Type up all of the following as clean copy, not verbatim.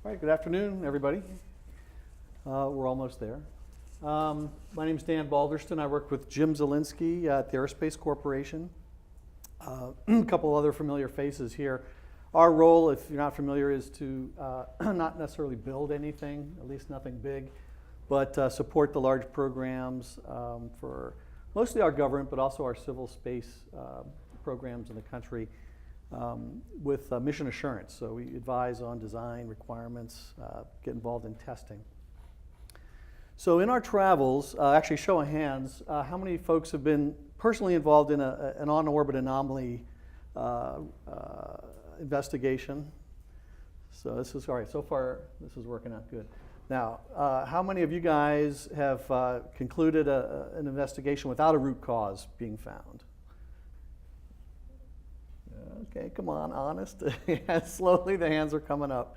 All right, good afternoon, everybody. We're almost there. My name's Dan Balderston. I work with Jim Zielinski at the Aerospace Corporation. A couple other familiar faces here. Our role, if you're not familiar, is to not necessarily build anything, at least nothing big, but support the large programs for mostly our government, but also our civil space programs in the country. With mission assurance. So we advise on design requirements, get involved in testing. So in our travels, actually show of hands, how many folks have been personally involved in an on-orbit anomaly investigation? So this is, all right, so far this is working out good. Now, how many of you guys have concluded an investigation without a root cause being found? Okay, come on, honest. Slowly the hands are coming up.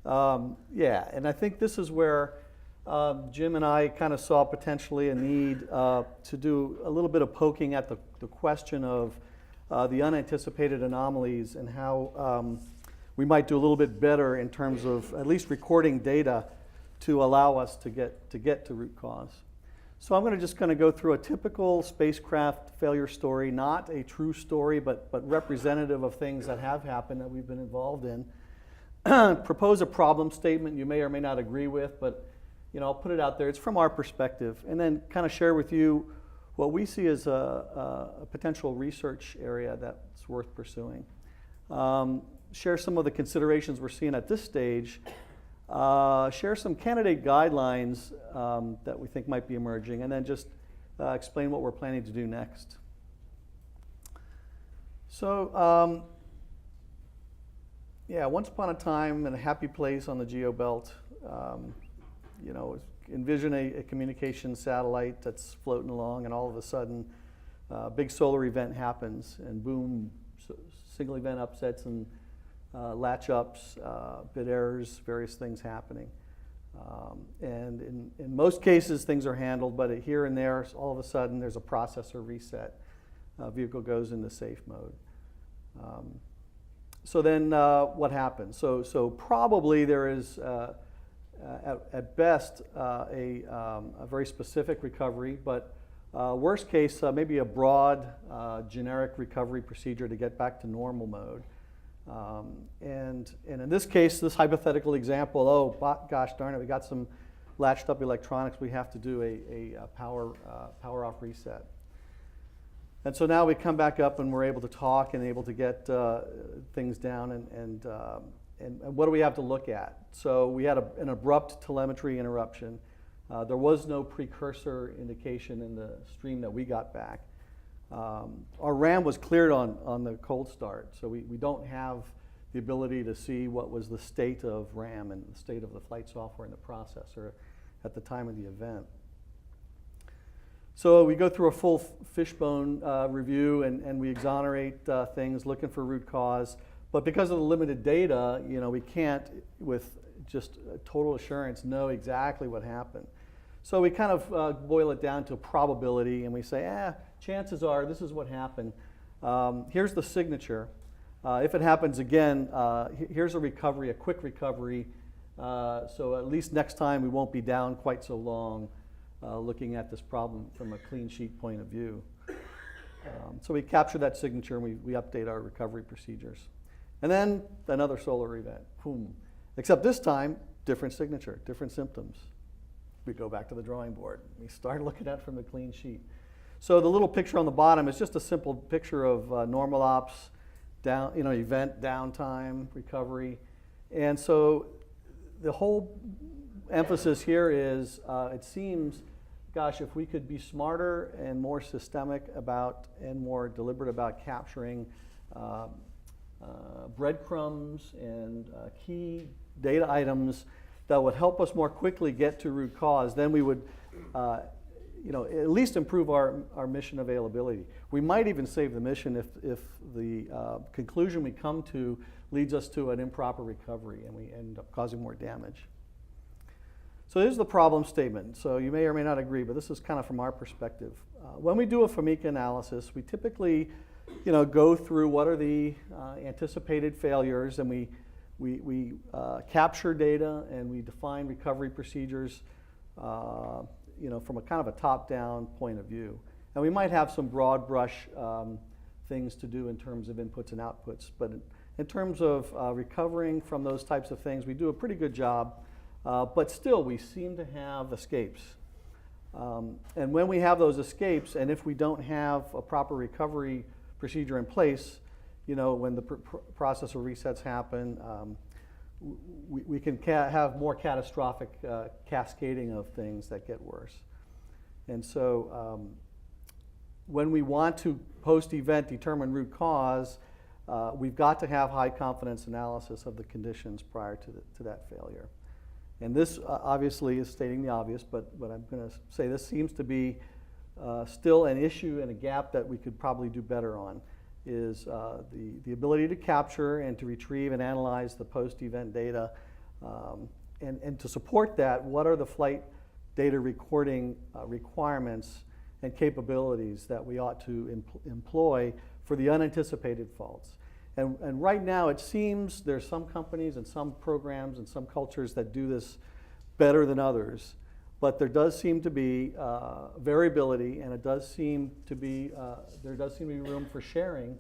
Yeah, and I think this is where Jim and I kind of saw potentially a need to do a little bit of poking at the question of the unanticipated anomalies and how we might do a little bit better in terms of at least recording data to allow us to get to root cause. So I'm just going to go through a typical spacecraft failure story, not a true story, but representative of things that have happened that we've been involved in. Propose a problem statement you may or may not agree with, but I'll put it out there. It's from our perspective, and then kind of share with you what we see as a potential research area that's worth pursuing. Share some of the considerations we're seeing at this stage. Share some candidate guidelines that we think might be emerging, and then just explain what we're planning to do next. So, yeah, once upon a time in a happy place on the GeoBelt, envision a communication satellite that's floating along, and all of a sudden, a big solar event happens, and boom, single event upsets and latch ups, bit errors, various things happening. And in most cases, things are handled, but here and there, all of a sudden, there's a processor reset. Vehicle goes into safe mode. So then what happens? So probably there is, at best, a very specific recovery, but worst case, maybe a broad, generic recovery procedure to get back to normal mode. And in this case, this hypothetical example, oh gosh darn it, we got some latched up electronics, we have to do a power off reset. And so now we come back up and we're able to talk and able to get things down and what do we have to look at? So we had an abrupt telemetry interruption. There was no precursor indication in the stream that we got back. Our RAM was cleared on the cold start, so we don't have the ability to see what was the state of RAM and the state of the flight software and the processor at the time of the event. So we go through a full fishbone review and we exonerate things, looking for root cause. But because of the limited data, we can't, with just total assurance, know exactly what happened. So we kind of boil it down to a probability, and we say, chances are this is what happened. Here's the signature. If it happens again, here's a recovery, a quick recovery. So at least next time we won't be down quite so long looking at this problem from a clean sheet point of view. So we capture that signature and we update our recovery procedures. And then another solar event, boom. Except this time, different signature, different symptoms. We go back to the drawing board. We start looking at it from the clean sheet. So the little picture on the bottom is just a simple picture of normal ops, event, downtime, recovery. And so the whole emphasis here is, it seems, gosh, if we could be smarter and more systemic about and more deliberate about capturing breadcrumbs and key data items that would help us more quickly get to root cause, then we would at least improve our mission availability. We might even save the mission if the conclusion we come to leads us to an improper recovery and we end up causing more damage. So here's the problem statement. So you may or may not agree, but this is kind of from our perspective. When we do a FMICA analysis, we typically go through what are the anticipated failures, and we We capture data and we define recovery procedures, from a kind of a top-down point of view. And we might have some broad brush things to do in terms of inputs and outputs, but in terms of recovering from those types of things, we do a pretty good job, but still we seem to have escapes. And when we have those escapes, and if we don't have a proper recovery procedure in place, when the processor resets happen, we can have more catastrophic cascading of things that get worse. And so when we want to post-event determine root cause, we've got to have high confidence analysis of the conditions prior to that failure. And this obviously is stating the obvious, but I'm going to say this seems to be still an issue and a gap that we could probably do better on, is the ability to capture and to retrieve and analyze the post-event data. And to support that, what are the flight data recording requirements and capabilities that we ought to employ for the unanticipated faults? And right now it seems there's some companies and some programs and some cultures that do this better than others, but there does seem to be variability, and it does seem to be there does seem to be room for sharing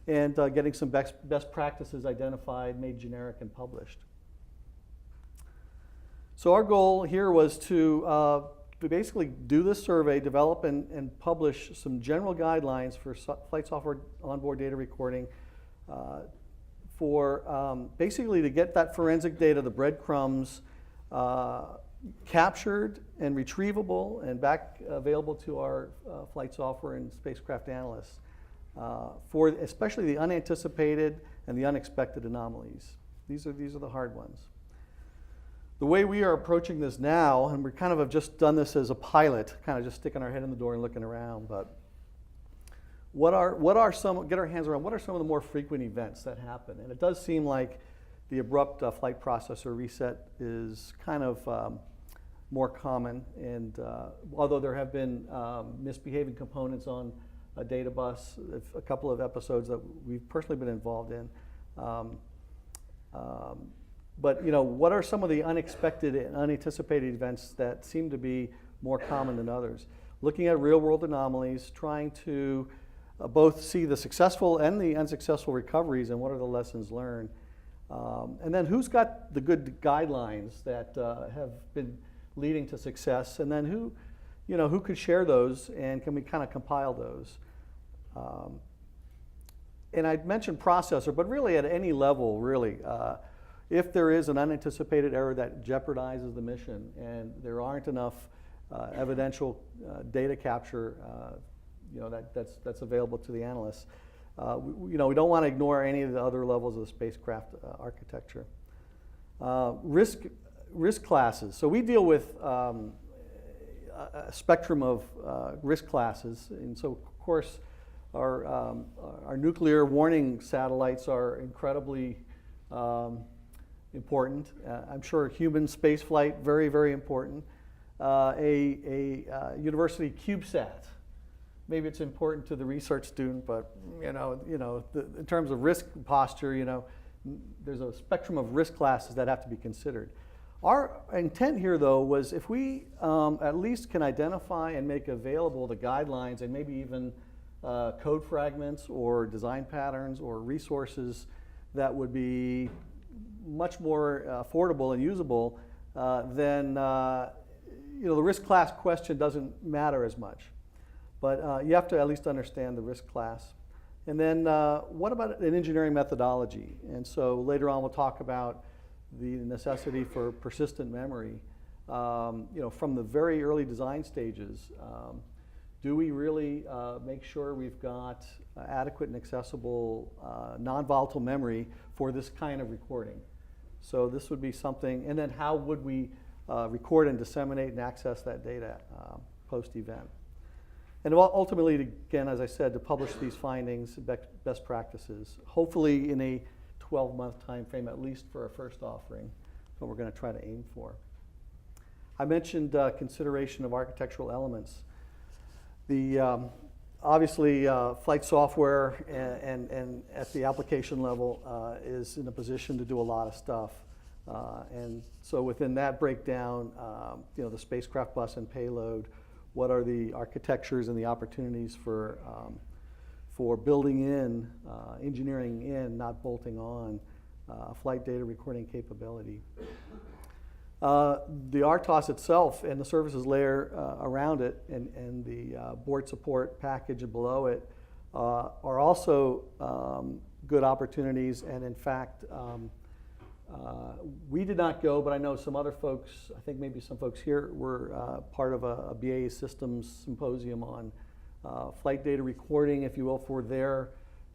and getting some best practices identified, made generic, and published. So our goal here was to basically do this survey, develop and publish some general guidelines for flight software onboard data recording, for basically to get that forensic data, the breadcrumbs, captured and retrievable and back available to our flight software and spacecraft analysts, for especially the unanticipated and the unexpected anomalies. These are the hard ones. The way we are approaching this now, and we kind of have just done this as a pilot, kind of just sticking our head in the door and looking around, but what are some, get our hands around, what are some of the more frequent events that happen? And it does seem like the abrupt flight processor reset is kind of more common, and although there have been misbehaving components on a data bus, a couple of episodes that we've personally been involved in. But what are some of the unexpected and unanticipated events that seem to be more common than others? Looking at real-world anomalies, trying to both see the successful and the unsuccessful recoveries and what are the lessons learned. And then who's got the good guidelines that have been leading to success, and then who could share those, and can we kind of compile those? And I mentioned processor, but really at any level, really, if there is an unanticipated error that jeopardizes the mission and there aren't enough evidential data capture that's available to the analysts, we don't want to ignore any of the other levels of the spacecraft architecture. Risk classes. So we deal with a spectrum of risk classes, and so of course our nuclear warning satellites are incredibly important. I'm sure human spaceflight, very, very important. A university CubeSat, maybe it's important to the research student, but in terms of risk posture, there's a spectrum of risk classes that have to be considered. Our intent here, though, was if we at least can identify and make available the guidelines and maybe even code fragments or design patterns or resources that would be much more affordable and usable, then the risk class question doesn't matter as much. But you have to at least understand the risk class. And then what about an engineering methodology? And so later on we'll talk about the necessity for persistent memory. From the very early design stages, do we really make sure we've got adequate and accessible non-volatile memory for this kind of recording? So this would be something, and then how would we record and disseminate and access that data post-event? And ultimately, again, as I said, to publish these findings, best practices, hopefully in a 12-month time frame, at least for our first offering. That's what we're going to try to aim for. I mentioned consideration of architectural elements. The obviously, flight software and at the application level is in a position to do a lot of stuff. And so within that breakdown, the spacecraft bus and payload, what are the architectures and the opportunities for building in, engineering in, not bolting on, flight data recording capability. The RTOS itself and the services layer around it and the board support package below it are also good opportunities. And in fact, we did not go, but I know some other folks, I think maybe some folks here were part of a BAE Systems symposium on flight data recording, if you will, for their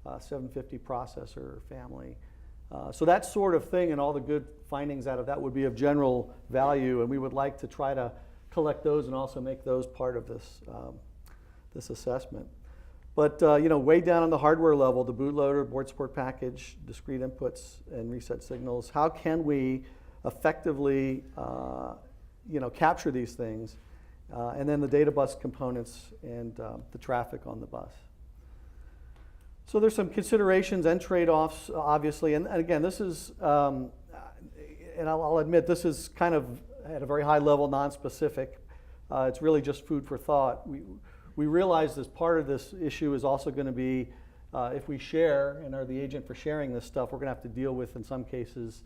750 processor family. So that sort of thing and all the good findings out of that would be of general value, and we would like to try to collect those and also make those part of this, this assessment. But way down on the hardware level, the bootloader, board support package, discrete inputs, and reset signals, how can we effectively capture these things? And then the data bus components and the traffic on the bus. So there's some considerations and trade-offs, obviously, and again, this is, and I'll admit, this is kind of at a very high level, non-specific. It's really just food for thought. We realize as part of this issue is also going to be, if we share and are the agent for sharing this stuff, we're going to have to deal with, in some cases,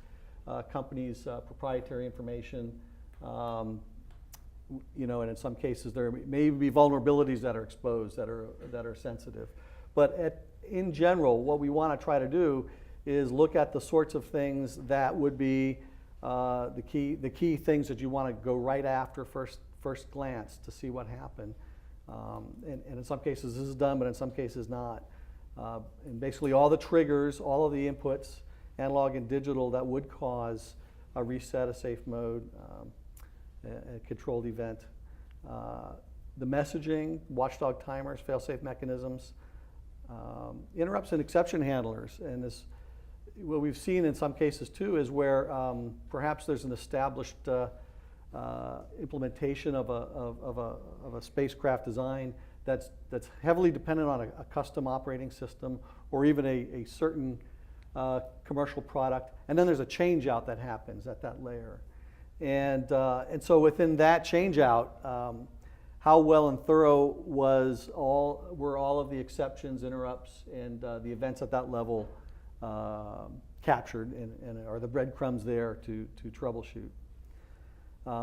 companies' proprietary information, and in some cases there may be vulnerabilities that are exposed, that are sensitive. But in general, what we want to try to do is look at the sorts of things that would be the key things that you want to go right after first glance to see what happened. And in some cases this is done, but in some cases not. And basically all the triggers, all of the inputs, analog and digital, that would cause a reset, a safe mode, a controlled event. The messaging, watchdog timers, fail-safe mechanisms, interrupts and exception handlers. And this, what we've seen in some cases too is where perhaps there's an established implementation of a spacecraft design that's heavily dependent on a custom operating system or even a certain commercial product, and then there's a change out that happens at that layer. And so within that change out, how well and thorough were all of the exceptions, interrupts, and the events at that level captured, and are the breadcrumbs there to troubleshoot?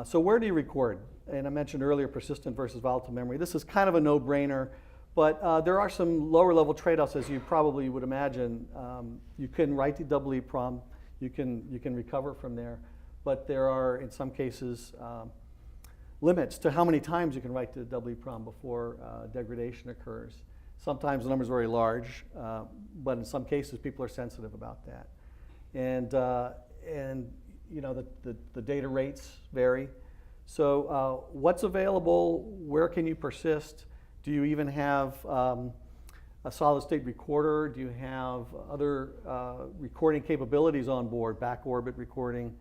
So where do you record? And I mentioned earlier persistent versus volatile memory. This is kind of a no-brainer, but there are some lower level trade-offs, as you probably would imagine. You can write the double EEPROM, you can recover from there, but there are in some cases limits to how many times you can write to the double EEPROM before degradation occurs. Sometimes the number is very large, but in some cases people are sensitive about that. And the data rates vary. So what's available? Where can you persist? Do you even have a solid state recorder? Do you have other recording capabilities on board, back orbit recording,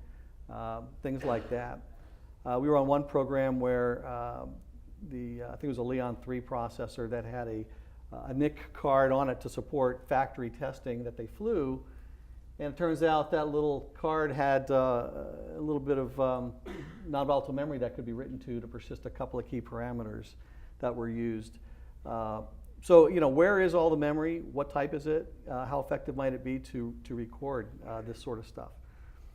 things like that? We were on one program where I think it was a Leon 3 processor that had a NIC card on it to support factory testing that they flew. And it turns out that little card had a little bit of non-volatile memory that could be written to persist a couple of key parameters that were used. So, where is all the memory? What type is it? How effective might it be to record this sort of stuff?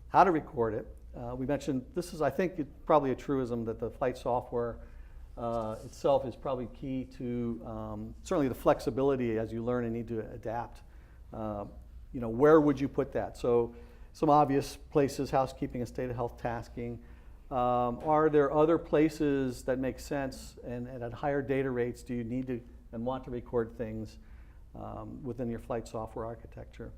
How to record it? We mentioned this is, I think, it's probably a truism that the flight software itself is probably key to certainly the flexibility as you learn and need to adapt. Where would you put that? So some obvious places, housekeeping and state of health tasking. Are there other places that make sense and at higher data rates do you need to and want to record things within your flight software architecture?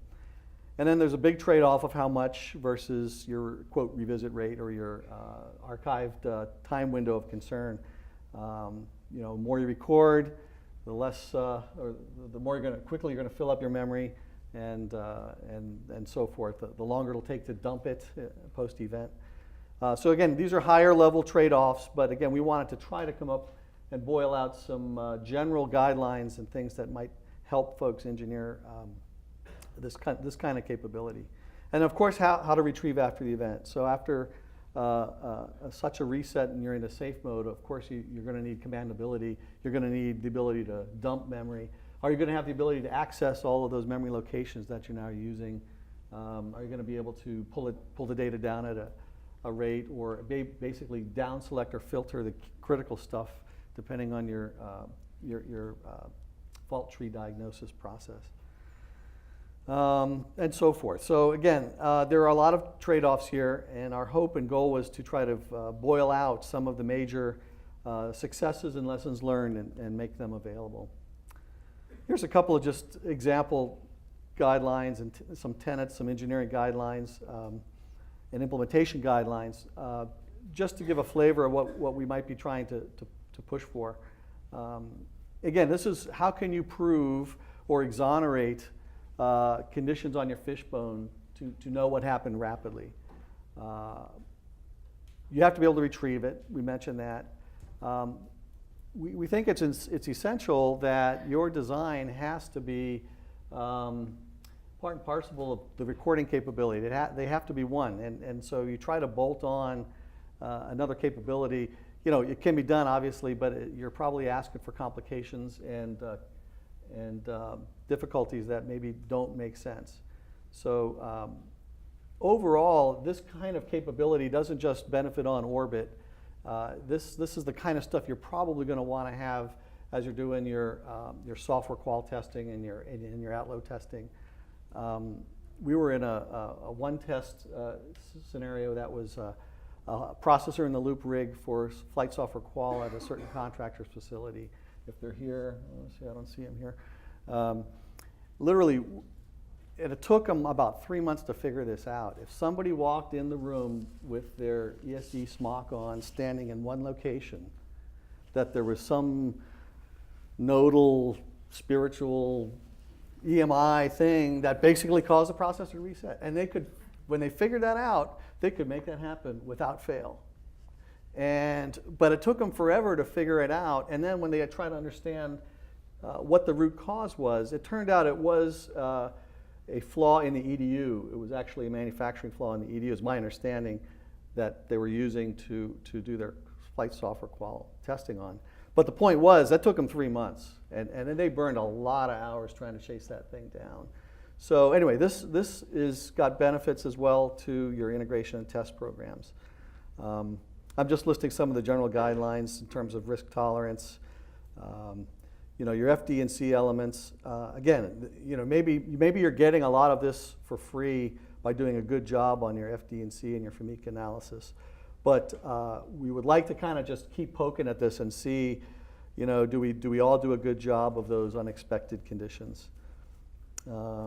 And then there's a big trade-off of how much versus your, quote, revisit rate or your archived time window of concern. The more you record, the less, or the more quickly you're going to fill up your memory, and so forth. The longer it'll take to dump it post-event. So again, these are higher level trade-offs, but again, we wanted to try to come up and boil out some general guidelines and things that might help folks engineer this kind of capability. And of course, how to retrieve after the event. So after such a reset and you're in a safe mode, of course you're going to need commandability. You're going to need the ability to dump memory. Are you going to have the ability to access all of those memory locations that you're now using? Are you going to be able to pull the data down at a rate, or basically down select or filter the critical stuff depending on your fault tree diagnosis process? And so forth. So again, there are a lot of trade-offs here, and our hope and goal was to try to boil out some of the major successes and lessons learned and make them available. Here's a couple of just example guidelines and some tenets, some engineering guidelines and implementation guidelines, just to give a flavor of what we might be trying to push for. Again, this is how can you prove or exonerate conditions on your fishbone to know what happened rapidly. You have to be able to retrieve it. We mentioned that. We think it's essential that your design has to be part and parcel of the recording capability. They have to be one, and so you try to bolt on another capability. You know, it can be done obviously, but you're probably asking for complications and difficulties that maybe don't make sense. So overall, this kind of capability doesn't just benefit on orbit. This is the kind of stuff you're probably going to want to have as you're doing your software qual testing and your outload testing. We were in a one test scenario that was a processor in the loop rig for flight software qual at a certain contractor's facility. If they're here, I don't see them here. Literally, it took them about 3 months to figure this out. If somebody walked in the room with their ESD smock on, standing in one location, that there was some nodal, spiritual, EMI thing that basically caused the processor to reset. And they could, when they figured that out, they could make that happen without fail. But it took them forever to figure it out. And then when they had tried to understand what the root cause was, it turned out it was a flaw in the EDU. It was actually a manufacturing flaw in the EDU, is my understanding, that they were using to do their flight software qual testing on. But the point was, that took them 3 months, and then they burned a lot of hours trying to chase that thing down. So anyway, this is got benefits as well to your integration and test programs. I'm just listing some of the general guidelines in terms of risk tolerance. You know, your FD and C elements. Again, you know, maybe you're getting a lot of this for free by doing a good job on your FD and C and your FMIC analysis. But we would like to kind of just keep poking at this and see, you know, do we all do a good job of those unexpected conditions? Yeah,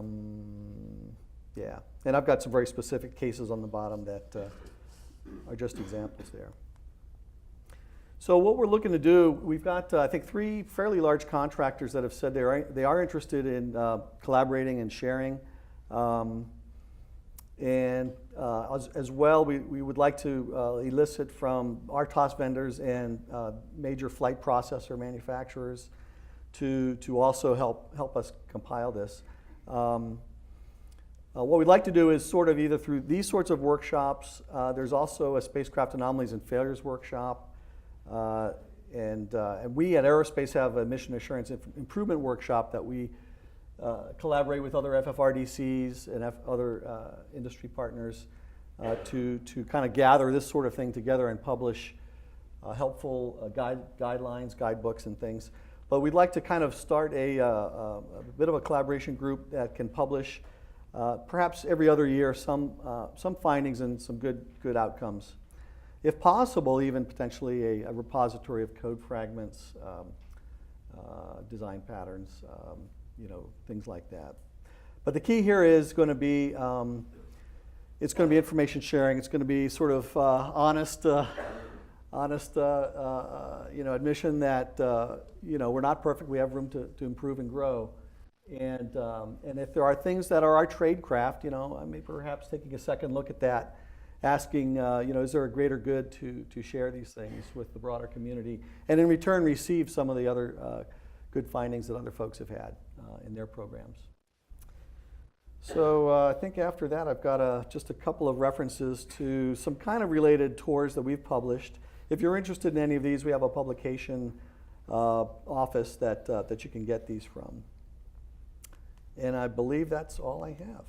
and I've got some very specific cases on the bottom that are just examples there. So what we're looking to do, we've got, I think, 3 fairly large contractors that have said they are interested in collaborating and sharing. As well, we would like to elicit from our TOS vendors and major flight processor manufacturers to also help us compile this. What we'd like to do is sort of either through these sorts of workshops, there's also a spacecraft anomalies and failures workshop, and we at Aerospace have a mission assurance improvement workshop that we collaborate with other FFRDCs and other industry partners to kind of gather this sort of thing together and publish helpful guidelines, guidebooks, and things. But we'd like to kind of start a bit of a collaboration group that can publish perhaps every other year some findings and some good outcomes. If possible, even potentially a repository of code fragments, design patterns, you know, things like that. But the key here is going to be, it's going to be information sharing. It's going to be sort of honest, you know, admission that you know, we're not perfect. We have room to improve and grow. And if there are things that are our trade craft, you know, I may perhaps taking a second look at that asking, is there a greater good to share these things with the broader community, and in return receive some of the other good findings that other folks have had in their programs. So I think after that I've got just a couple of references to some kind of related tours that we've published. If you're interested in any of these, we have a publication office that you can get these from. And I believe that's all I have.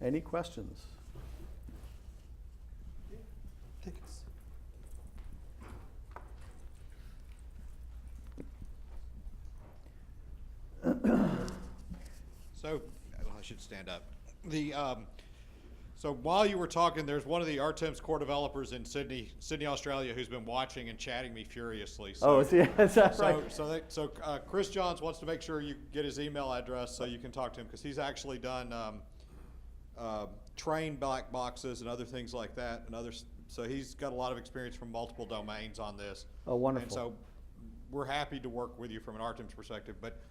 Any questions? So, well, I should stand up. So while you were talking, there's one of the Artem's core developers in Sydney, Australia, who's been watching and chatting me furiously. So, is that right? So Chris Johns wants to make sure you get his email address so you can talk to him, because he's actually done train black boxes and other things like that, and others. So he's got a lot of experience from multiple domains on this. Oh, wonderful. And so we're happy to work with you from an Artem's perspective, but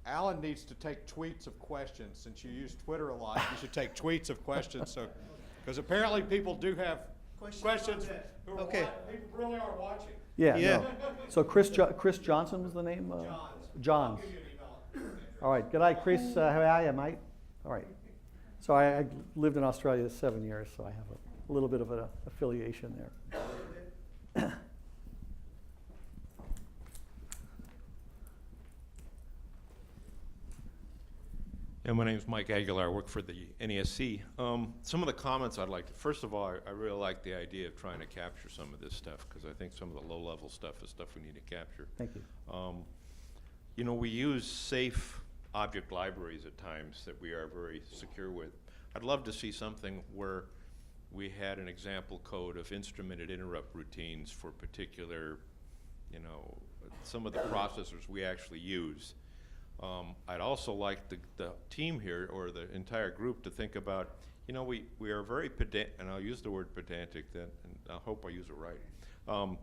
Alan needs to take tweets of questions. Since you use Twitter a lot, you should take tweets of questions. So, because apparently people do have questions. Okay. People really are watching. Yeah. Yeah. No. So Chris Johnson was the name? Johns. I'll give you an email. All right. Good night, Chris. How are you, mate? All right. So I lived in Australia 7 years, so I have a little bit of an affiliation there. Yeah, my name is Mike Aguilar. I work for the NESC. Some of the comments I'd like to, first of all, I really like the idea of trying to capture some of this stuff, because I think some of the low-level stuff is stuff we need to capture. Thank you. We use safe object libraries at times that we are very secure with. I'd love to see something where we had an example code of instrumented interrupt routines for particular, some of the processors we actually use. I'd also like the team here, or the entire group, to think about, we are very pedantic, and I'll use the word pedantic then, and I hope I use it right,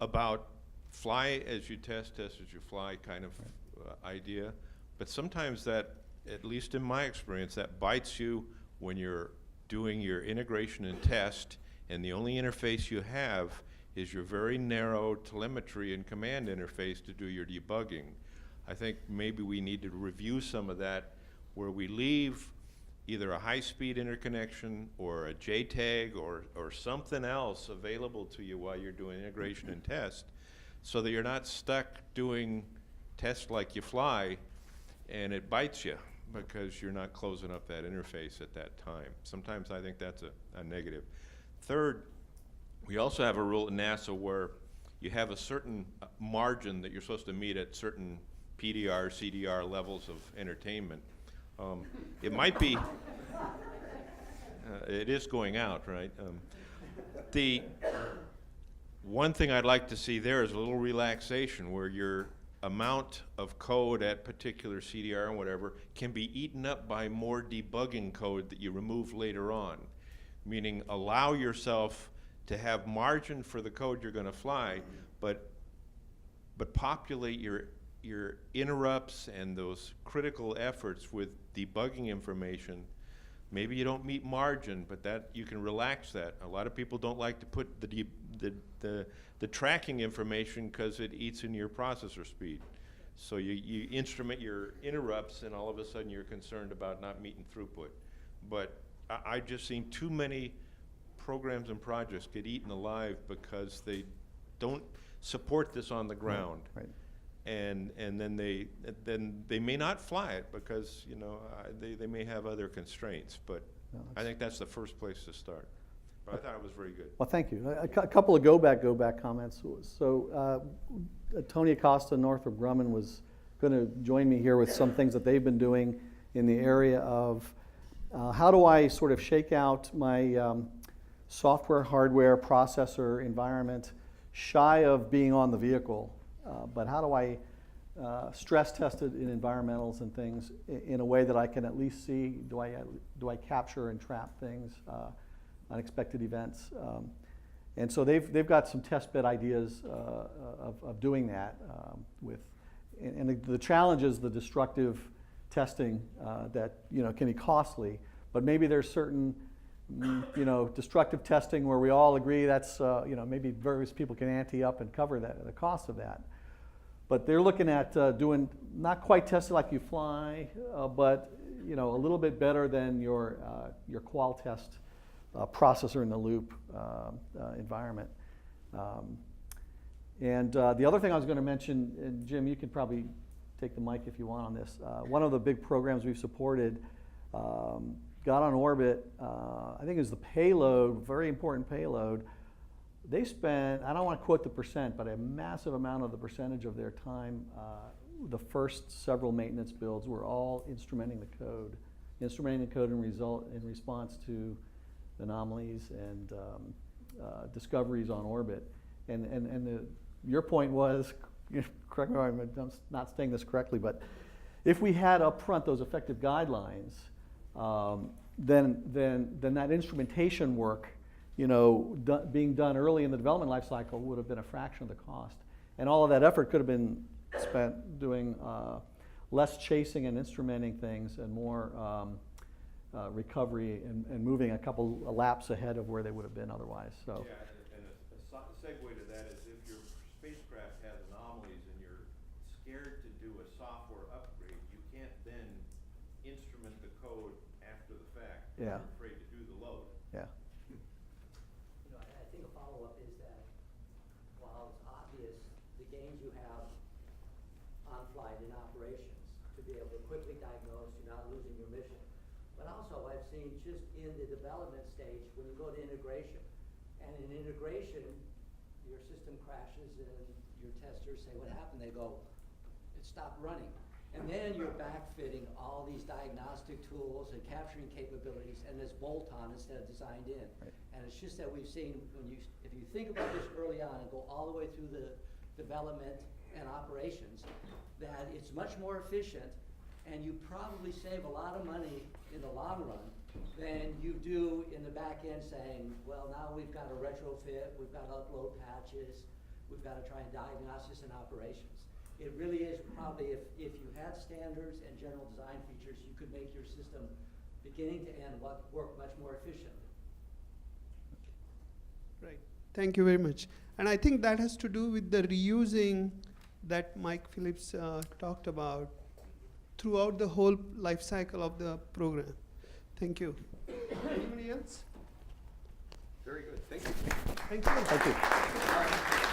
about fly as you test as you fly kind of idea. But sometimes that, at least in my experience, that bites you when you're doing your integration and test, and the only interface you have is your very narrow telemetry and command interface to do your debugging. I think maybe we need to review some of that, where we leave either a high-speed interconnection or a JTAG or something else available to you while you're doing integration and test, so that you're not stuck doing test like you fly and it bites you because you're not closing up that interface at that time. Sometimes I think that's a negative. Third, we also have a rule at NASA where you have a certain margin that you're supposed to meet at certain PDR, CDR levels of entertainment. It might be, it is going out, right? The one thing I'd like to see there is a little relaxation, where your amount of code at particular CDR and whatever can be eaten up by more debugging code that you remove later on. Meaning, allow yourself to have margin for the code you're going to fly, but populate your interrupts and those critical efforts with debugging information. Maybe you don't meet margin, but that you can relax that. A lot of people don't like to put the tracking information because it eats in your processor speed. So you instrument your interrupts, and all of a sudden you're concerned about not meeting throughput. But I've just seen too many programs and projects get eaten alive because they don't support this on the ground. Right. And then they may not fly it because they may have other constraints. But No, I think that's the first place to start. But I thought it was very good. Well, thank you. A couple of go back comments. So Tony Acosta, Northrop Grumman, was going to join me here with some things that they've been doing in the area of how do I sort of shake out my software, hardware, processor environment shy of being on the vehicle, but how do I stress test it in environmentals and things in a way that I can at least see, do I capture and trap things, unexpected events. And so they've got some test bed ideas of doing that and the challenge is the destructive testing that can be costly, but maybe there's certain you know, destructive testing where we all agree that's, you know, maybe various people can ante up and cover that, the cost of that. But they're looking at doing not quite testing like you fly, but you know, a little bit better than your qual test processor in the loop environment. And the other thing I was going to mention, and Jim, you could probably take the mic if you want on this. One of the big programs we've supported got on orbit. I think it was the payload, very important payload. They spent, I don't want to quote the percent, but a massive amount of the percentage of their time, the first several maintenance builds were all instrumenting the code in response to anomalies and discoveries on orbit. And your point was, correct me if I'm not saying this correctly, but if we had up front those effective guidelines, then that instrumentation work, you know, being done early in the development life cycle would have been a fraction of the cost. And all of that effort could have been spent doing less chasing and instrumenting things and more recovery and moving a couple laps ahead of where they would have been otherwise. So. Yeah, and a segue to that is if your spacecraft has anomalies and you're scared to do a software upgrade, you can't then instrument the code after the fact. Yeah. You're afraid to do the load. Yeah. You know, I think a follow-up is that while it's obvious the gains you have on flight in operations to be able to quickly diagnose, you're not losing your mission. But also I've seen just in the development stage when you go to integration. And in integration, your system crashes and your testers say, what happened? They go, it stopped running. And then you're backfitting all these diagnostic tools and capturing capabilities, and it's bolt-on instead of designed in. Right. And it's just that we've seen, if you think about this early on and go all the way through the development and operations, that it's much more efficient, and you probably save a lot of money in the long run than you do in the back end saying, well, now we've got to retrofit, we've got to upload patches, we've got to try and diagnose this in operations. It really is probably, if you had standards and general design features, you could make your system beginning to end work much more efficiently. Right. Thank you very much. And I think that has to do with the reusing that Mike Phillips talked about throughout the whole life cycle of the program. Thank you. Anybody else? Very good. Thank you. Thank you. Thank you.